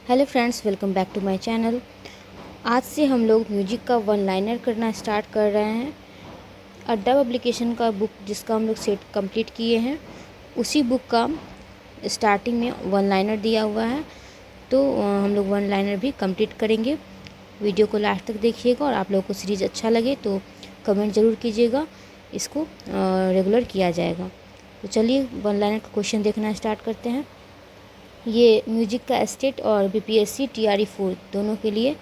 Hello friends, welcome back to my channel. आज से हम लोग म्यूजिक का वन लाइनर करना स्टार्ट कर रहे हैं। अड्डा पब्लिकेशन का बुक जिसका हम लोग सेट कंप्लीट किए हैं, उसी बुक का स्टार्टिंग में वन लाइनर दिया हुआ है। तो हम लोग वन लाइनर भी कंप्लीट करेंगे। वीडियो को लास्ट तक देखिएगा और आप लोगों को सीरीज़ अच्छा लगे तो कमेंट ज़रूर कीजिएगा, इसको रेगुलर किया जाएगा। तो चलिए वन लाइनर का क्वेश्चन देखना स्टार्ट करते हैं। ये म्यूजिक का स्टेट और बीपीएससी टीआरई 4 दोनों के लिए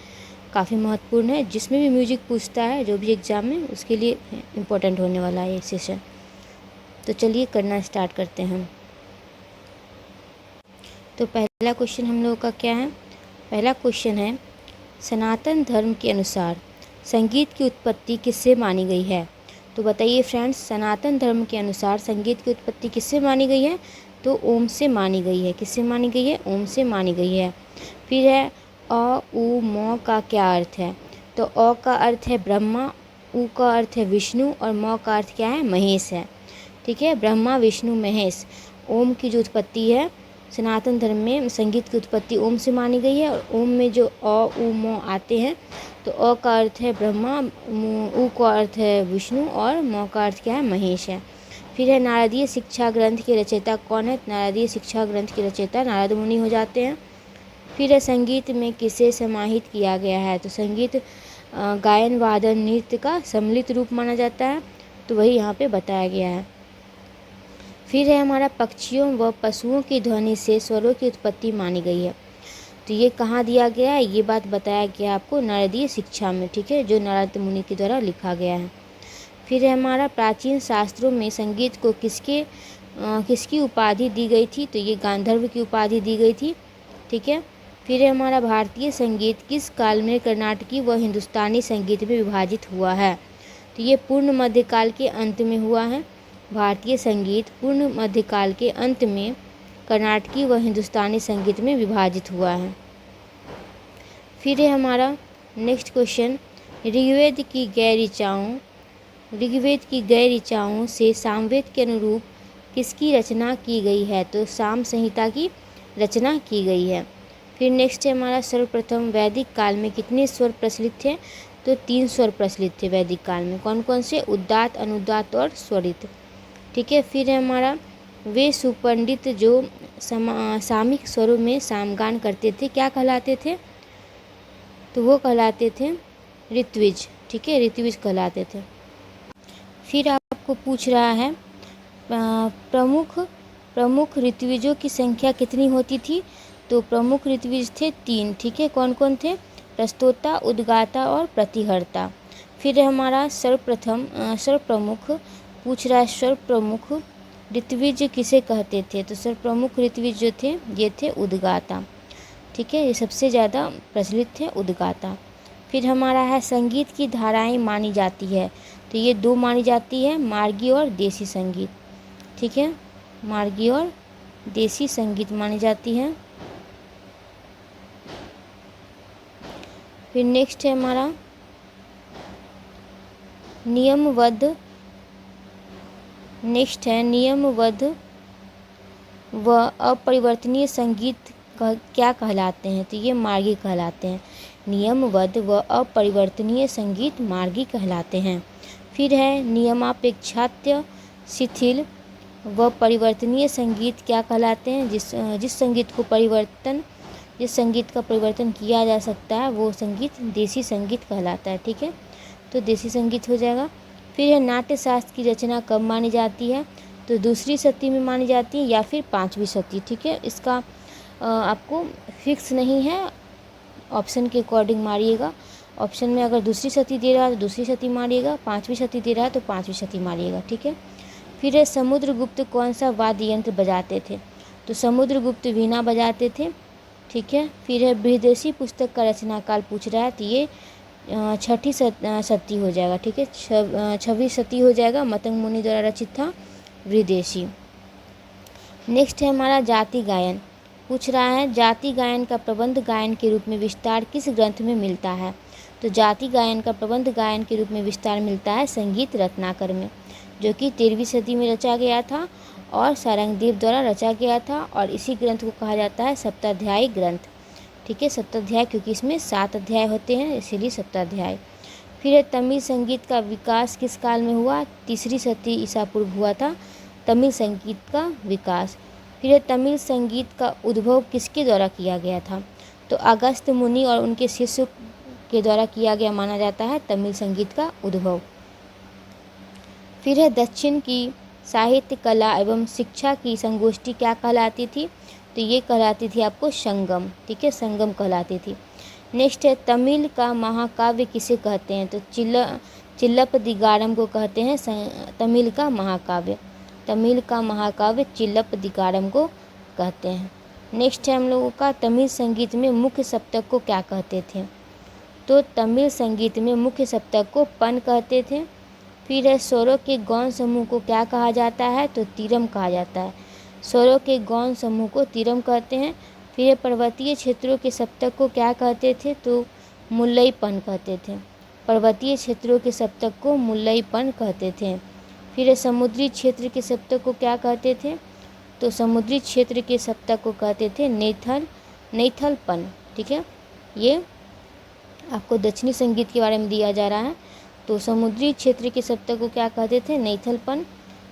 काफ़ी महत्वपूर्ण है। जिसमें भी म्यूजिक पूछता है जो भी एग्ज़ाम में, उसके लिए इम्पोर्टेंट होने वाला है ये सेशन। तो चलिए करना स्टार्ट करते हैं हम। तो पहला क्वेश्चन हम लोगों का क्या है? पहला क्वेश्चन है, सनातन धर्म के अनुसार संगीत की उत्पत्ति किससे मानी गई है? तो बताइए फ्रेंड्स, सनातन धर्म के अनुसार संगीत की उत्पत्ति किससे मानी गई है? तो ओम से मानी गई है। किससे मानी गई है? ओम से मानी गई है। फिर है अ उ म का क्या अर्थ है? तो अ का अर्थ है ब्रह्मा, उ का अर्थ है विष्णु और म का अर्थ क्या है? महेश है। ठीक है, ब्रह्मा विष्णु महेश। ओम की जो उत्पत्ति है सनातन धर्म में, संगीत की उत्पत्ति ओम से मानी गई है। और ओम में जो अ उ म आते हैं, तो अ का अर्थ है ब्रह्मा, उ का अर्थ है विष्णु और म का अर्थ क्या है? महेश है। फिर है नारदीय शिक्षा ग्रंथ के रचयिता कौन है? नारदीय शिक्षा ग्रंथ के रचयिता नारद मुनि हो जाते हैं। फिर है संगीत में किसे समाहित किया गया है? तो संगीत गायन वादन नृत्य का सम्मिलित रूप माना जाता है, तो वही यहाँ पे बताया गया है। फिर है हमारा पक्षियों व पशुओं की ध्वनि से स्वरों की उत्पत्ति मानी गई है। तो ये कहाँ दिया गया है? ये बात बताया गया आपको नारदीय शिक्षा में, ठीक है, जो नारद मुनि के द्वारा लिखा गया है। फिर है हमारा प्राचीन शास्त्रों में संगीत को किसकी उपाधि दी गई थी? तो ये गांधर्व की उपाधि दी गई थी। ठीक है। फिर है हमारा भारतीय संगीत किस काल में कर्नाटकी व हिंदुस्तानी संगीत में विभाजित हुआ है? तो ये पूर्ण मध्यकाल के अंत में हुआ है। भारतीय संगीत पूर्ण मध्यकाल के अंत में कर्नाटकी व हिंदुस्तानी संगीत में विभाजित हुआ है। फिर है हमारा नेक्स्ट क्वेश्चन, ऋग्वेद की गैर ऋचाओं से सामवेद के अनुरूप किसकी रचना की गई है? तो साम संहिता की रचना की गई है। फिर नेक्स्ट है हमारा, सर्वप्रथम वैदिक काल में कितने स्वर प्रचलित थे? तो 3 स्वर प्रचलित थे वैदिक काल में। कौन कौन से? उदात्त, अनुदात्त और स्वरित। ठीक है। फिर है हमारा, वे सुपंडित जो सामिक स्वरों में सामगान करते थे क्या कहलाते थे? तो वो कहलाते थे ऋत्विज। ठीक है, ऋत्विज कहलाते थे। फिर आपको पूछ रहा है प्रमुख ऋत्विजों की संख्या कितनी होती थी? तो प्रमुख ऋत्विज थे 3। ठीक है, कौन कौन थे? प्रस्तोता, उद्गाता और प्रतिहर्ता। फिर हमारा सर्वप्रमुख पूछ रहा है, सर्वप्रमुख ऋत्विज किसे कहते थे? तो सर्वप्रमुख ऋत्विज जो थे ये थे उद्गाता। ठीक है, ये सबसे ज़्यादा प्रचलित थे उद्गाता। फिर हमारा है, संगीत की धाराएं मानी जाती है। तो ये 2 मानी जाती है, मार्गी और देसी संगीत। ठीक है, मार्गी और देसी संगीत मानी जाती है। फिर नेक्स्ट है हमारा, नियमबद्ध व अपरिवर्तनीय संगीत क्या कहलाते हैं? तो ये मार्गी कहलाते हैं। नियमबद्ध व अपरिवर्तनीय संगीत मार्गी कहलाते हैं। फिर है, नियमापेक्षात्य शिथिल व परिवर्तनीय संगीत क्या कहलाते हैं? जिस संगीत का परिवर्तन किया जा सकता है वो संगीत देसी संगीत कहलाता है। ठीक है, तो देसी संगीत हो जाएगा। फिर है, नाट्य शास्त्र की रचना कब मानी जाती है? तो दूसरी सदी में मानी जाती है या फिर 5वीं सदी। ठीक है, इसका आपको फिक्स नहीं है, ऑप्शन के अकॉर्डिंग मारिएगा। ऑप्शन में अगर दूसरी सदी दे रहा है तो दूसरी सदी मारिएगा, 5वीं सदी दे रहा है तो 5वीं सदी मारिएगा। ठीक है। फिर है, समुद्रगुप्त कौन सा वाद्य यंत्र बजाते थे? तो समुद्रगुप्त वीणा बजाते थे। ठीक है। फिर है, बृहदेशी पुस्तक का रचनाकाल पूछ रहा है, तो ये 6ठी सदी हो जाएगा। ठीक है, 6वीं सदी हो जाएगा। मतंग मुनि द्वारा रचित था बृहदेशी। नेक्स्ट है हमारा, जाति गायन पूछ रहा है, जाति गायन का प्रबंध गायन के रूप में विस्तार किस ग्रंथ में मिलता है? तो जाति गायन का प्रबंध गायन के रूप में विस्तार मिलता है संगीत रत्नाकर में, जो कि 13वीं सदी में रचा गया था और सारंगदेव द्वारा रचा गया था। और इसी ग्रंथ को कहा जाता है सप्ताध्यायी ग्रंथ। ठीक है, सप्ताध्याय, क्योंकि इसमें 7 अध्याय होते हैं इसीलिए सप्ताध्याय। फिर है तमिल संगीत का विकास किस काल में हुआ? तीसरी शती ईसा पूर्व हुआ था तमिल संगीत का विकास। फिर है तमिल संगीत का उद्भव किसके द्वारा किया गया था? तो अगस्त्य मुनि और उनके शिष्य के द्वारा किया गया माना जाता है तमिल संगीत का उद्भव। फिर है दक्षिण की साहित्य, कला एवं शिक्षा की संगोष्ठी क्या कहलाती थी? तो ये कहलाती थी आपको संगम, ठीक है, संगम कहलाती थी। नेक्स्ट है तमिल का महाकाव्य किसे कहते हैं? तो चिल्लप्पदिगारम को कहते हैं तमिल का महाकाव्य। तमिल का महाकाव्य चिल्लप्पदिगारम को कहते हैं। नेक्स्ट है हम लोगों का तमिल संगीत में मुख्य सप्तक को क्या कहते थे? तो तमिल संगीत में मुख्य सप्तक को पन कहते थे। फिर है स्वरों के गौण समूह को क्या कहा जाता है? तो तीरम कहा जाता है। स्वरों के गौण समूह को तीरम कहते हैं। फिर पर्वतीय क्षेत्रों के सप्तक को क्या कहते थे? तो मुल्लईपन कहते थे। पर्वतीय क्षेत्रों के सप्तक को मुल्लईपन कहते थे। फिर समुद्री क्षेत्र के सप्तक को क्या कहते थे? तो समुद्री क्षेत्र के सप्तक को कहते थे नैथलपन, ठीक है। ये आपको दक्षिणी संगीत के बारे में दिया जा रहा है। तो समुद्री क्षेत्र के सप्तक को क्या कहते थे? नैथलपन।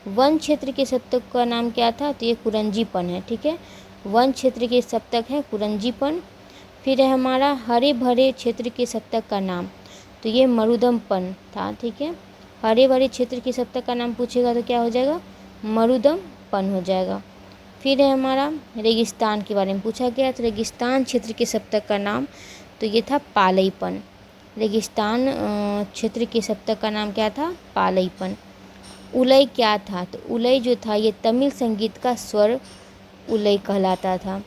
वन क्षेत्र के सप्तक का नाम क्या था? तो ये कुरंजीपन है, ठीक है। वन क्षेत्र के सप्तक है कुरंजीपन। फिर है हमारा हरे भरे क्षेत्र के सप्तक का नाम, तो ये मरुदमपन था, ठीक है। हरे भरे क्षेत्र के सप्तक का नाम पूछेगा तो क्या हो जाएगा? मरुदमपन हो जाएगा। फिर है हमारा रेगिस्तान के बारे में पूछा गया, तो रेगिस्तान क्षेत्र के सप्तक का नाम तो ये था पालईपन। रेगिस्तान क्षेत्र के सप्तक का नाम क्या था? पालईपन। उलय क्या था? तो उलय जो था ये तमिल संगीत का स्वर उलय कहलाता था।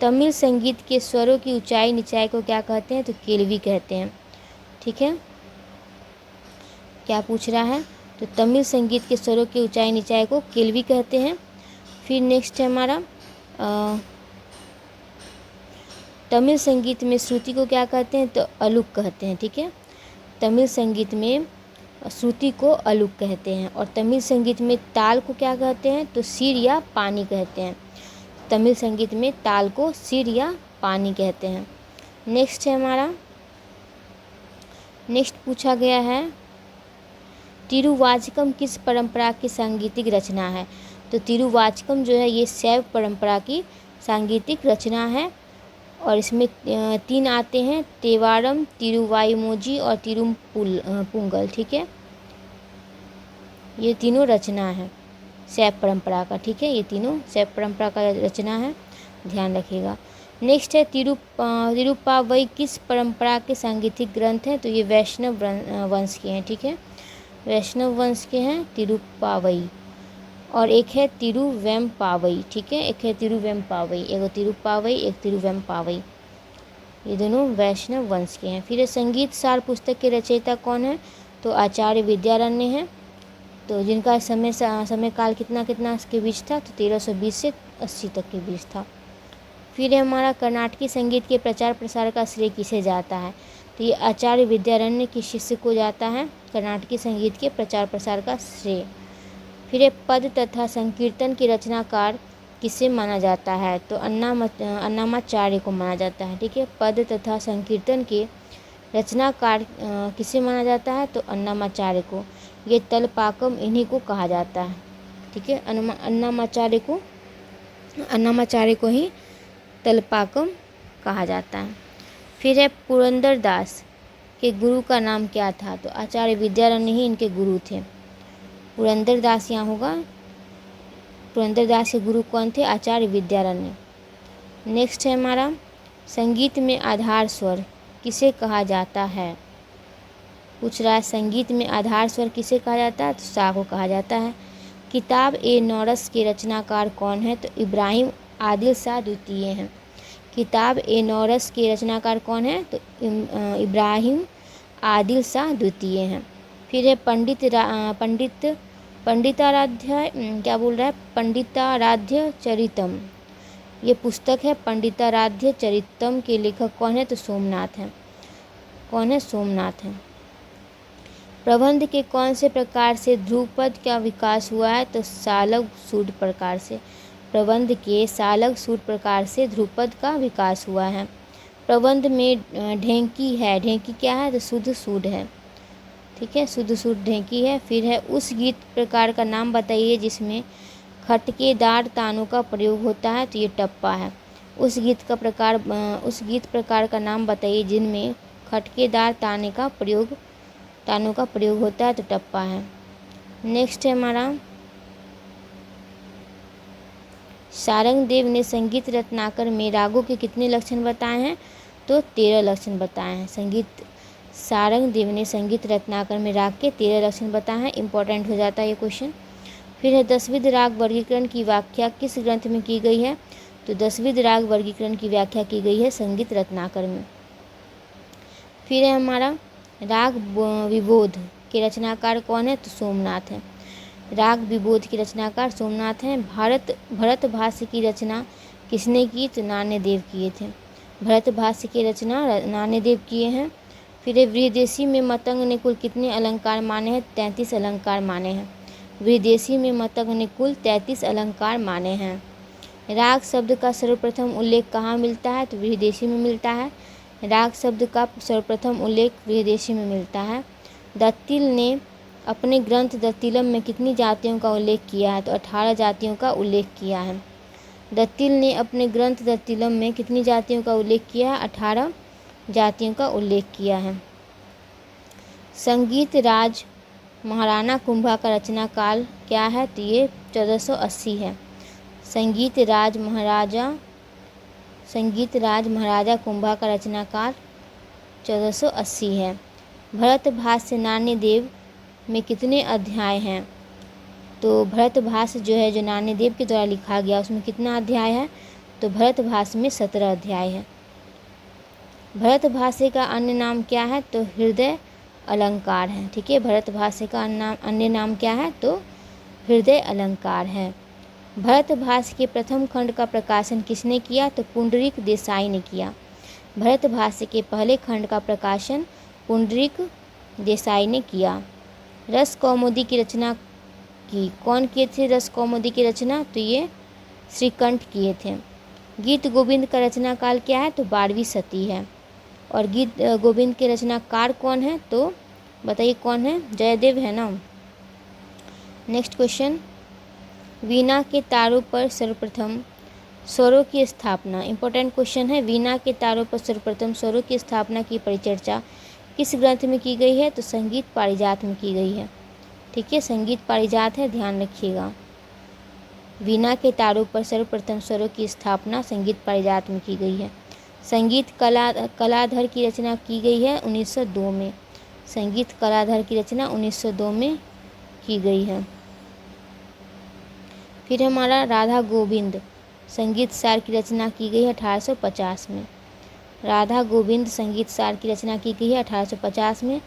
तमिल संगीत के स्वरों की ऊंचाई निचाई को क्या कहते हैं? तो केल्वी कहते हैं, ठीक है। क्या पूछ रहा है? तो तमिल संगीत के स्वरों की ऊंचाई निचाई को केल्वी कहते हैं। फिर नेक्स्ट है हमारा तमिल संगीत में श्रुति को क्या कहते हैं? तो अलुक कहते हैं, ठीक है। तमिल संगीत में श्रुति को अलुक कहते हैं। और तमिल संगीत में ताल को क्या कहते हैं? तो सिर या पानी कहते हैं। तमिल संगीत में ताल को सिर या पानी कहते हैं। नेक्स्ट है हमारा नेक्स्ट पूछा गया है तिरुवाचकम किस परंपरा की सांगीतिक रचना है? तो तिरुवाचकम जो है ये शैव परंपरा की सांगीतिक रचना है। और इसमें 3 आते हैं, तेवारम, तिरुवाइमोजी और तिरुपुंगल, ठीक है। ये तीनों रचना है शैव परंपरा का, ठीक है। ये तीनों शैव परंपरा का रचना है, ध्यान रखिएगा। नेक्स्ट है तिरुप्पावई किस परंपरा के सांगीतिक ग्रंथ हैं? तो ये वैष्णव वंश के हैं, ठीक है। वैष्णव वंश के हैं तिरुप्पावई। और एक है तिरुवेम्पावई, ठीक है। एक है तिरुवेम्पावई, एक तिरुप्पावई, एक तिरुवेम्पावई। ये दोनों वैष्णव वंश के हैं। फिर संगीत सार पुस्तक के रचयिता कौन है? तो आचार्य विद्यारण्य हैं। तो जिनका समय काल कितना के बीच था? तो 1320 से 80 तक के बीच था। फिर हमारा कर्नाटकी संगीत के प्रचार प्रसार का श्रेय किसे जाता है? तो ये आचार्य विद्यारण्य के शिष्य को जाता है कर्नाटकी संगीत के प्रचार प्रसार का श्रेय। फिर पद तथा संकीर्तन के रचनाकार किसे माना जाता है? तो अन्नामाचार्य को माना जाता है, ठीक है। पद तथा संकीर्तन के रचनाकार किसे माना जाता है? तो अन्नामाचार्य को। ये तलपाकम इन्हीं को कहा जाता है, ठीक है। अन्नामाचार्य को ही तलपाकम कहा जाता है। फिर है पुरंदरदास के गुरु का नाम क्या था? तो आचार्य विद्यारण्य ही इनके गुरु थे। पुरंदरदास यहाँ होगा। पुरंदरदास के गुरु कौन थे? आचार्य विद्यारण्य। नेक्स्ट है हमारा संगीत में आधार स्वर किसे कहा जाता है? पूछ रहा है संगीत में आधार स्वर किसे कहा जाता है? तो सा को कहा जाता है। किताब ए नौरस के रचनाकार कौन है? तो इब्राहिम आदिल शाह द्वितीय हैं। किताब ए नौरस के रचनाकार कौन है? तो इब्राहिम आदिल शाह द्वितीय हैं। फिर है पंडिताराध्य क्या बोल रहा है? पंडिताराध्य चरितम। ये पुस्तक है पंडिताराध्य चरितम के लेखक कौन है? तो सोमनाथ हैं। कौन है? सोमनाथ हैं। प्रबंध के कौन से प्रकार से ध्रुवपद का विकास हुआ है? तो सालव सूड प्रकार से। प्रबंध के सालग सूट प्रकार से ध्रुपद का विकास हुआ है। प्रबंध में ढेंकी है, ढेंकी क्या है तो शुद्ध सूड है, ठीक है, शुद्ध सूड ढेंकी है। फिर है उस गीत प्रकार का नाम बताइए जिसमें खटकेदार तानों का प्रयोग होता है, तो ये टप्पा है। उस गीत प्रकार का नाम बताइए जिनमें खटकेदार तानों का प्रयोग होता है, तो टप्पा है। नेक्स्ट है हमारा, सारंगदेव ने संगीत रत्नाकर में रागों के कितने लक्षण बताए हैं, तो 13 लक्षण बताए हैं। सारंगदेव ने संगीत रत्नाकर में राग के 13 लक्षण बताए हैं। इंपॉर्टेंट हो जाता है ये क्वेश्चन। फिर है 10वीं राग वर्गीकरण की व्याख्या किस ग्रंथ में की गई है, तो 10वीं राग वर्गीकरण की व्याख्या की गई है संगीत रत्नाकर में। फिर है हमारा राग विबोध के रचनाकार कौन है, तो सोमनाथ है। राग विबोध के रचनाकार सोमनाथ हैं। भरत भाष्य की रचना किसने की, तो नान्यदेव किए थे। भरत भाष्य की रचना नान्यदेव किए हैं। फिर विदेशी में मतंग ने कुल कितने अलंकार माने हैं, 33 अलंकार माने हैं। विदेशी में मतंग ने कुल 33 अलंकार माने हैं। राग शब्द का सर्वप्रथम उल्लेख कहाँ मिलता है, तो विदेशी में मिलता है। राग शब्द का सर्वप्रथम उल्लेख विदेशी में मिलता है। दत्तिल ने अपने ग्रंथ दत्तिलम में कितनी जातियों का उल्लेख किया है, तो 18 जातियों का उल्लेख किया है। दत्तिल ने अपने ग्रंथ दत्तिलम में कितनी जातियों का उल्लेख किया है, 18 जातियों का उल्लेख किया है। संगीत राज महाराणा कुंभा का रचना काल क्या है, तो ये 1480 है। संगीत राज महाराजा कुंभा का रचना काल 1480 है। भरत भाष्य नान्यदेव में कितने अध्याय हैं, तो भरत भाष्य जो है, जो नान्यदेव के द्वारा लिखा गया, उसमें कितना अध्याय है, तो भरत भाष्य में 17 अध्याय है। भरत भाष्य का अन्य नाम क्या है, तो हृदय अलंकार है, ठीक है। भरत भाष्य का अन्य नाम क्या है, तो हृदय अलंकार है। भरत भाष्य के प्रथम खंड का प्रकाशन किसने किया, तो पुंडरीक देसाई ने किया। भरत भाष्य के पहले खंड का प्रकाशन पुंडरीक देसाई ने किया। रस कौमुदी की रचना की कौन किए थे, रस कौमुदी की रचना, तो ये श्रीकंठ किए थे। गीत गोविंद का रचना काल क्या है, तो 12वीं शती है। और गीत गोविंद के रचनाकार कौन है, तो बताइए कौन है, जयदेव है ना। नेक्स्ट क्वेश्चन, वीणा के तारों पर सर्वप्रथम स्वरों की स्थापना, इंपॉर्टेंट क्वेश्चन है। वीणा के तारों पर सर्वप्रथम स्वरों की स्थापना की परिचर्चा किस ग्रंथ में की गई है, तो संगीत पारिजात में की गई है, ठीक है। संगीत पारिजात है, ध्यान रखिएगा। वीणा के तारों पर सर्वप्रथम स्वरों की स्थापना संगीत पारिजात में की गई है। संगीत कलाधर की रचना की गई है 1902 में। संगीत कलाधर की रचना 1902 में की गई है। फिर हमारा राधा गोविंद संगीत सार की रचना की गई है 1850 में। राधा गोविंद संगीत सार की रचना की गई है 1850 में।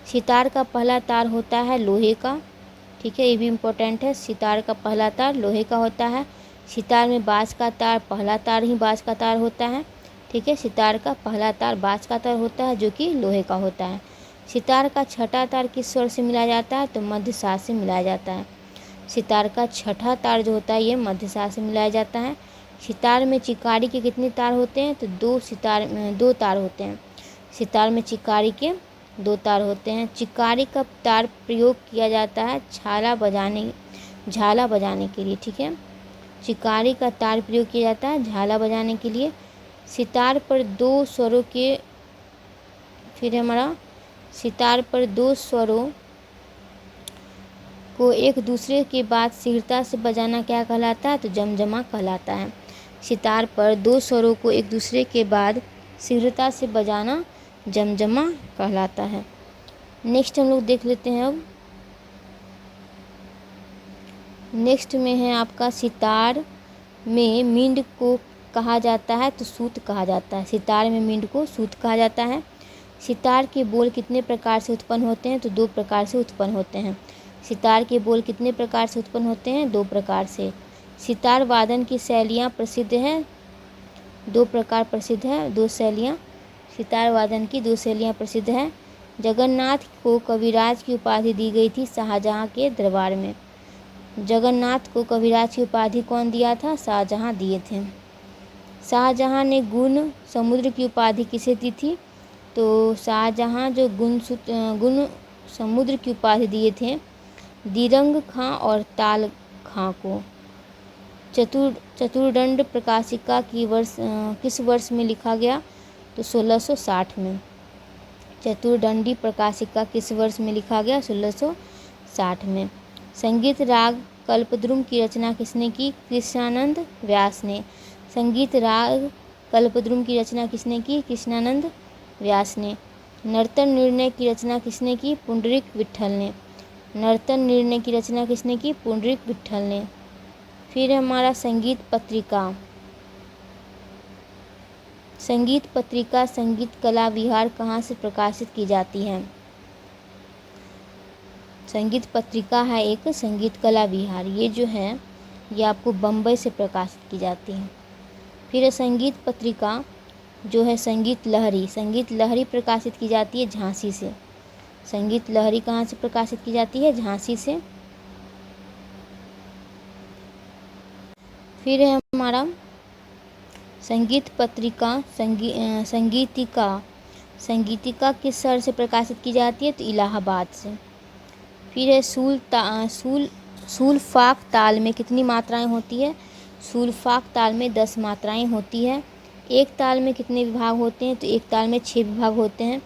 सितार का पहला तार होता है लोहे का, ठीक है, ये भी इम्पोर्टेंट है। सितार का पहला तार लोहे का होता है। सितार में बाँस का तार, पहला तार ही बाँस का तार होता है, ठीक है। सितार का पहला तार बाँस का तार होता है जो कि लोहे का होता है। सितार का छठा तार किस स्वर से मिलाया जाता है, तो मध्य सा से मिलाया जाता है। सितार का छठा तार जो होता है ये मध्य सा से मिलाया जाता है। सितार में चिकारी के कितने तार होते हैं, तो 2 तार होते हैं। सितार में चिकारी के 2 तार होते हैं। चिकारी का तार प्रयोग किया जाता है झाला बजाने के लिए, ठीक है। चिकारी का तार प्रयोग किया जाता है झाला बजाने के लिए। सितार पर 2 स्वरों के, फिर हमारा सितार पर 2 स्वरों को एक दूसरे के बाद शीघ्रता से बजाना क्या कहलाता है, तो जमजमा कहलाता है। सितार पर 2 स्वरों को एक दूसरे के बाद शीघ्रता से बजाना जमजमा कहलाता है। नेक्स्ट हम लोग देख लेते हैं। अब नेक्स्ट में है आपका सितार में मींड को कहा जाता है, तो सूत कहा जाता है। सितार में मींड को सूत कहा जाता है। सितार के बोल कितने प्रकार से उत्पन्न होते हैं, तो 2 प्रकार से उत्पन्न होते हैं। सितार के बोल कितने प्रकार से उत्पन्न होते हैं, 2 प्रकार से। सितार वादन की शैलियाँ प्रसिद्ध हैं, 2 प्रकार प्रसिद्ध है, 2 शैलियाँ। सितार वादन की 2 शैलियाँ प्रसिद्ध हैं। जगन्नाथ को कविराज की उपाधि दी गई थी शाहजहाँ के दरबार में। जगन्नाथ को कविराज की उपाधि कौन दिया था? शाहजहां दिए थे। शाहजहां ने गुण समुद्र की उपाधि किसे दी थी? तो शाहजहां जो गुण समुद्र की उपाधि दिए थे दिरंग खां और ताल खां को। चतुर्दंड प्रकाशिका किस वर्ष में लिखा गया? तो 1660 में। चतुर्दंडी प्रकाशिका किस वर्ष में लिखा गया? 1660 में। संगीत राग कल्पद्रुम की रचना किसने की? कृष्णानंद व्यास ने। संगीत राग कल्पद्रुम की रचना किसने की? कृष्णानंद व्यास ने। नर्तन निर्णय की रचना किसने की? पुंडरीक विट्ठल ने। नर्तन निर्णय की रचना किसने की? पुंडरीक विट्ठल ने। फिर हमारा संगीत पत्रिका। संगीत पत्रिका संगीत कला विहार कहाँ से प्रकाशित की जाती है? संगीत पत्रिका है एक संगीत कला विहार, ये जो है ये आपको बम्बई से प्रकाशित की जाती है। फिर संगीत पत्रिका जो है संगीत लहरी प्रकाशित की जाती है झांसी से। संगीत लहरी कहाँ से प्रकाशित की जाती है? झांसी से। फिर है हमारा संगीत पत्रिका संगीतिका किस शहर से प्रकाशित की जाती है? तो इलाहाबाद से। फिर है सूलफाक ताल में कितनी मात्राएं होती है? सूलफाक ताल में 10 मात्राएं होती है। एक ताल में कितने विभाग होते हैं? तो एक ताल में 6 विभाग होते हैं।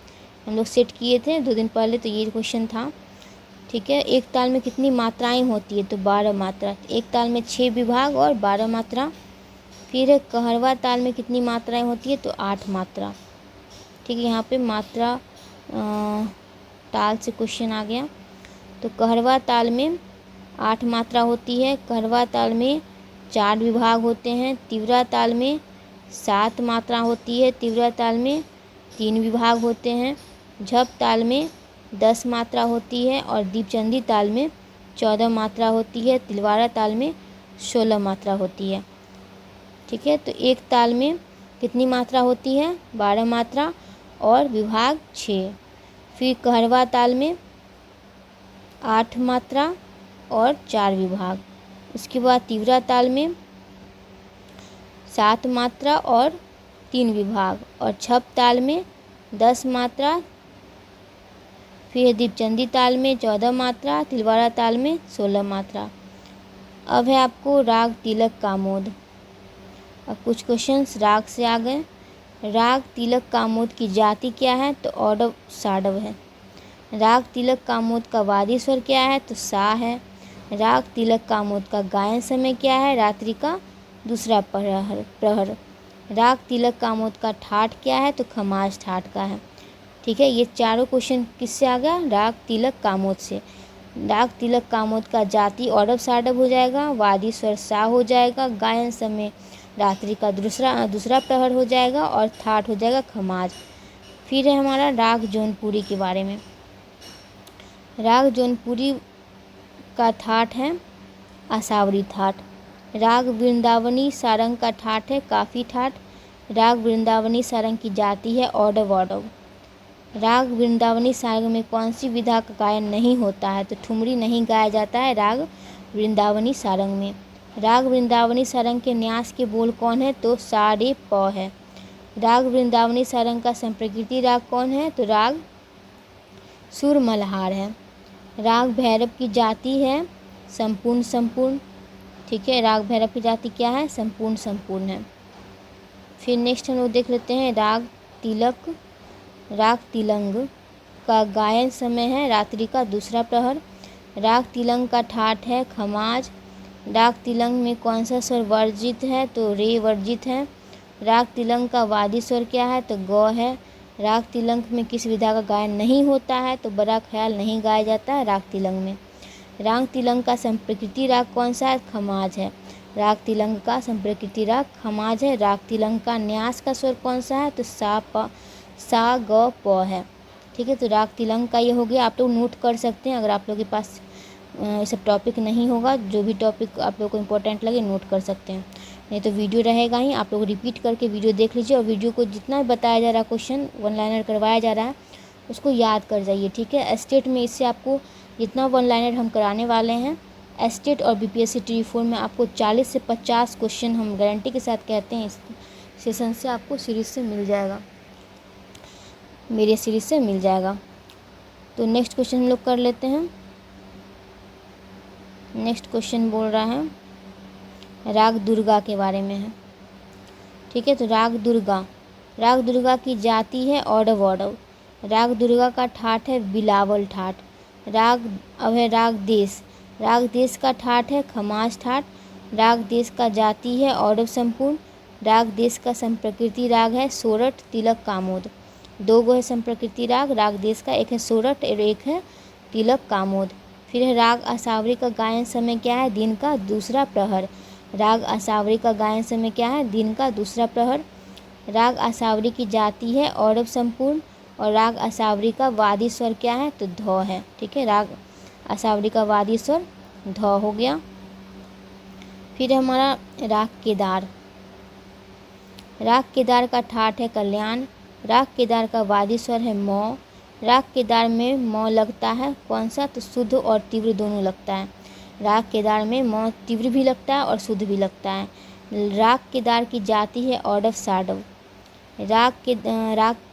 हम लोग सेट किए थे 2 दिन पहले, तो ये क्वेश्चन था। ठीक है, एक ताल में कितनी मात्राएं होती है? तो 12 मात्रा। एक ताल में 6 विभाग और 12 मात्रा। फिर है कहरवा ताल में कितनी मात्राएं होती है? तो 8 मात्रा। ठीक है, यहाँ पे मात्रा ताल से क्वेश्चन आ गया। तो कहरवा ताल में 8 मात्रा होती है। कहरवा ताल में 4 विभाग होते हैं। तिवरा ताल में 7 मात्रा होती है। तिवरा ताल में 3 विभाग होते हैं। झप ताल में 10 मात्रा होती है और दीपचंदी ताल में 14 मात्रा होती है। तिलवाड़ा ताल में 16 मात्रा होती है। ठीक है, तो एक ताल में कितनी मात्रा होती है? 12 मात्रा और विभाग 6। फिर कहरवा ताल में 8 मात्रा और 4 विभाग। उसके बाद तिवरा ताल में 7 मात्रा और 3 विभाग और छप ताल में 10 मात्रा। फिर दीपचंदी ताल में 14 मात्रा। तिलवाड़ा ताल में 16 मात्रा। अब है आपको राग तिलक कामोद। अब कुछ क्वेश्चंस राग से आ गए। राग तिलक कामोद की जाति क्या है? तो ऑडव साडव है। राग तिलक कामोद का वादी स्वर क्या है? तो सा है। राग तिलक कामोद का गायन समय क्या है? रात्रि का दूसरा प्रहर। राग तिलक कामोद का ठाठ क्या है? तो खमाज ठाठ का है। ठीक है, ये चारों क्वेश्चन किससे आ गया? राग तिलक कामोद से। राग तिलक कामोद का जाति ऑडव साडव हो जाएगा। वादी स्वर सा हो जाएगा। गायन समय रात्रि का दूसरा प्रहर हो जाएगा और ठाठ हो जाएगा खमाज। फिर है हमारा राग जौनपुरी के बारे में। राग जौनपुरी का ठाठ है आसावरी ठाठ। राग वृंदावनी सारंग का ठाठ है काफी ठाठ। राग वृंदावनी सारंग की जाति है ऑडव ऑडव। राग वृंदावनी सारंग में कौन सी विधा का गायन नहीं होता है? तो ठुमरी नहीं गाया जाता है राग वृंदावनी सारंग में। राग वृंदावनी सारंग के न्यास के बोल कौन है? तो सा रे प है। राग वृंदावनी सारंग का संप्रकृति राग कौन है? तो राग सुर मल्हार है। राग भैरव की जाति है संपूर्ण। ठीक है, राग भैरव की जाति क्या है? संपूर्ण है। फिर नेक्स्ट हम लोग देख लेते हैं राग तिलंग का गायन समय है रात्रि का दूसरा प्रहर। राग तिलंग का ठाठ है खमाज। राग तिलंग में कौन सा स्वर वर्जित है? तो रे वर्जित है। राग तिलंग का वादी स्वर क्या है? तो ग है। राग तिलंग में किस विधा का गायन नहीं होता है? तो बड़ा ख्याल नहीं गाया जाता है राग तिलंग में। राग तिलंग का संप्रकृति राग कौन सा है? खमाज है। राग तिलंग का संप्रकृति राग खमाज है। राग तिलंग का न्यास का स्वर कौन सा है? तो सा ग प है। ठीक है, तो राग तिलंग का ये हो गया। आप लोग नोट कर सकते हैं, अगर आप लोग के पास ये सब टॉपिक नहीं होगा, जो भी टॉपिक आप लोग को इम्पोर्टेंट लगे नोट कर सकते हैं। नहीं तो वीडियो रहेगा ही, आप लोग रिपीट करके वीडियो देख लीजिए और वीडियो को जितना बताया जा रहा है क्वेश्चन 1 लाइनर करवाया जा रहा है उसको याद कर जाइए। ठीक है, स्टेट में इससे आपको जितना 1 लाइनर हम कराने वाले हैं एस्टेट और बीपीएससी टी 4 में आपको 40 से 50 क्वेश्चन हम गारंटी के साथ कहते हैं इस सेशन से आपको सीरीज से मिल जाएगा, मेरे सीरीज से मिल जाएगा। तो नेक्स्ट क्वेश्चन हम लोग कर लेते हैं। नेक्स्ट क्वेश्चन बोल रहा है राग दुर्गा के बारे में है। ठीक है, तो राग दुर्गा की जाति है औडव औडव। राग दुर्गा का ठाट है बिलावल ठाट। अब है राग देश का ठाट है खमाज ठाट। राग देश का जाति है औडव संपूर्ण। राग देश का संप्रकृति राग है सोरठ तिलक कामोद। दो गो है संप्रकृति राग देश का, एक है सोरठ और एक है तिलक कामोद। फिर है राग आसावरी का गायन समय क्या है? दिन का दूसरा प्रहर। राग आसावरी का गायन समय क्या है? दिन का दूसरा प्रहर। राग आसावरी की जाति है औरव संपूर्ण और राग आसावरी का वादी स्वर क्या है? तो ध है। ठीक है, राग आसावरी का वादी स्वर ध हो गया। फिर हमारा राग केदार का ठाट है कल्याण। राग केदार का वादी स्वर है मौ। राग केदार में मौ लगता है कौन सा? तो शुद्ध और तीव्र दोनों लगता है। राग केदार में मौ तीव्र भी लगता है और शुद्ध भी लगता है। राग केदार की जाति है औडव साडव। राग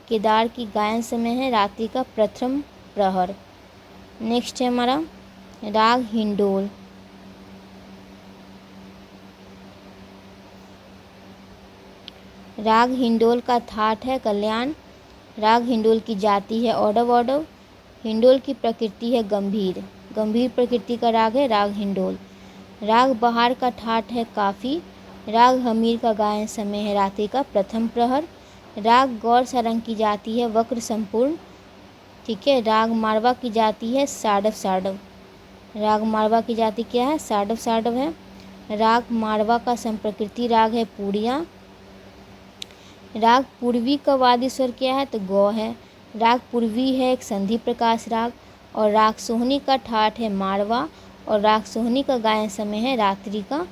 केदार की गायन समय है रात्रि का प्रथम प्रहर। नेक्स्ट है हमारा राग हिंडोल। राग हिंडोल का ठाट है कल्याण। राग हिंडोल की जाति है औडव औडव। हिंडोल की प्रकृति है गंभीर प्रकृति का राग है राग हिंडोल। राग बहार का ठाट है काफ़ी। राग हमीर का गायन समय है रात्रि का प्रथम प्रहर। राग गौर सारंग की जाति है वक्र संपूर्ण। ठीक है, राग मारवा की जाति है साडव। राग मारवा की जाति क्या है? साडव है। राग मारवा का संप्रकृति राग है पूर्णिया। राग पूर्वी का वादी स्वर क्या है? तो गौ है। राग पूर्वी है एक संधि प्रकाश राग। और राग सोहनी का ठाट है मारवा और राग सोहनी का गायन समय है रात्रि का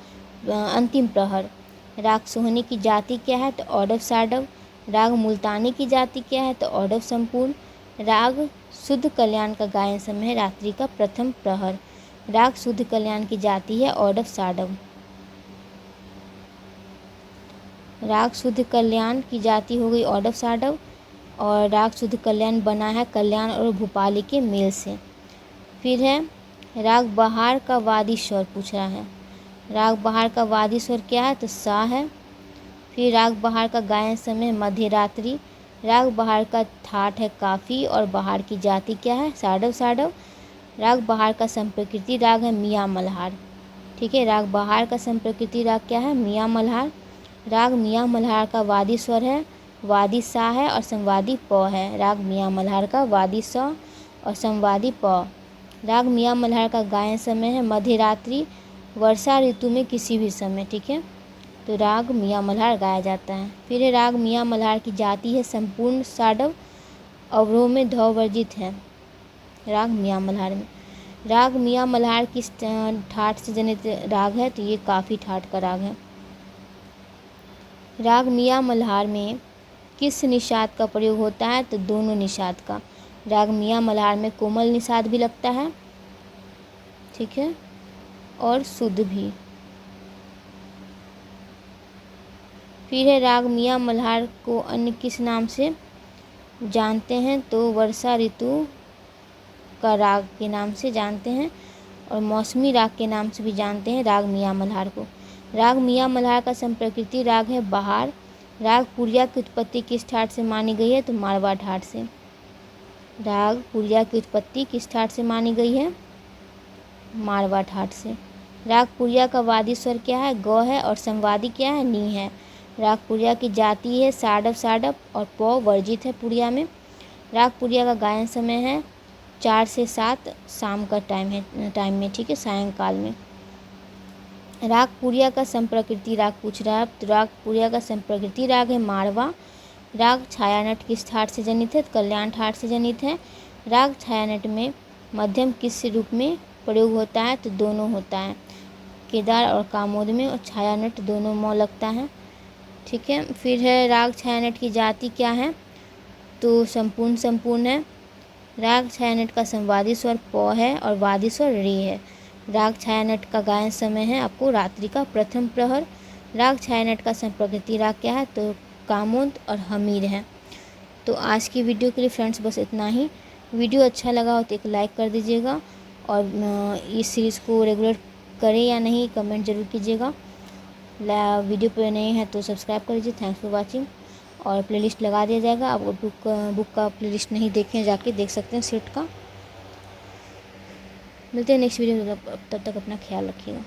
अंतिम प्रहर। राग सोहनी की जाति क्या है? तो औडव साडव। राग मुल्तानी की जाति क्या है? तो औडव संपूर्ण। राग शुद्ध कल्याण का गायन समय है रात्रि का प्रथम प्रहर। राग शुद्ध कल्याण की जाति है औडव साडव। राग शुद्ध कल्याण की जाति हो गई औडव साडव और राग शुद्ध कल्याण बना है कल्याण और भूपाली के मेल से। फिर है राग बहार का वादी स्वर पूछ रहा है। राग बहार का वादी स्वर क्या है? तो सा है। फिर राग बहार का गायन समय मध्य रात्रि। राग बहार का ठाट है काफ़ी और बहार की जाति क्या है? साडव। राग बहार का संप्रकृति राग है मियाँ मल्हार। ठीक है, राग बहार का संप्रकृति राग क्या है? मियाँ मल्हार। राग मियाँ मल्हार का वादी स्वर है वादी सा है और संवादी प है। राग मियाँ मल्हार का वादी सा और संवादी प। राग मियाँ मल्हार का गायन समय है मध्य रात्रि वर्षा ऋतु में किसी भी समय। ठीक है, तो राग मियाँ मल्हार गाया जाता है। फिर है राग मियाँ मल्हार की जाति है संपूर्ण साडव, अवरोह में ध वर्जित है राग मियाँ मल्हार में। राग मियाँ मल्हार किस ठाट से जनित राग है? तो ये काफ़ी ठाट का राग है। राग मियाँ मल्हार में किस निषाद का प्रयोग होता है? तो दोनों निषाद का। राग मियाँ मल्हार में कोमल निषाद भी लगता है, ठीक है, और शुद्ध भी। फिर है राग मियाँ मल्हार को अन्य किस नाम से जानते हैं? तो वर्षा ऋतु का राग के नाम से जानते हैं और मौसमी राग के नाम से भी जानते हैं राग मियाँ मल्हार को। राग मियाँ मल्हार का संप्रकृति राग है बहार। राग पुरिया की उत्पत्ति किस ठाट से मानी गई है? तो मारवा ठाट से। राग पुरिया की उत्पत्ति किस ठाट से मानी गई है? मारवा ठाट से। राग पुरिया का वादी स्वर क्या है? गौ है और संवादी क्या है? नी है। राग पुरिया की जाति है साडव और प वर्जित है पुरिया में। राग पुरिया का गायन समय है 4 से 7 शाम का टाइम में, ठीक है, सायंकाल में। राग पुरिया का संप्रकृति राग पूछ रहा है, तो राग पुरिया का संप्रकृति राग है मारवा। राग छायानट किस ठाट से जनित है? तो कल्याण ठाट से जनित है। राग छायानट में मध्यम किस रूप में प्रयोग होता है? तो दोनों होता है, केदार और कामोद में, और छायानट दोनों मौ लगता है, ठीक है। फिर है राग छायानट की जाति क्या है? तो संपूर्ण है। राग छायानट का संवादी स्वर प है और वादी स्वर रे है। राग छाया नट का गायन समय है आपको रात्रि का प्रथम प्रहर। राग छाया नट का संप्रकृति राग क्या है, तो कामोद और हमीर है। तो आज की वीडियो के लिए फ्रेंड्स बस इतना ही। वीडियो अच्छा लगा हो तो एक लाइक कर दीजिएगा और इस सीरीज़ को रेगुलर करें या नहीं कमेंट ज़रूर कीजिएगा। वीडियो पर नए हैं तो सब्सक्राइब कर लीजिए। Thanks for watching. और प्लेलिस्ट लगा दिया जाएगा, आप बुक का प्लेलिस्ट नहीं देखें जाके देख सकते हैं सेट का। मिलते हैं नेक्स्ट वीडियो में, तब तक अपना ख्याल रखिएगा।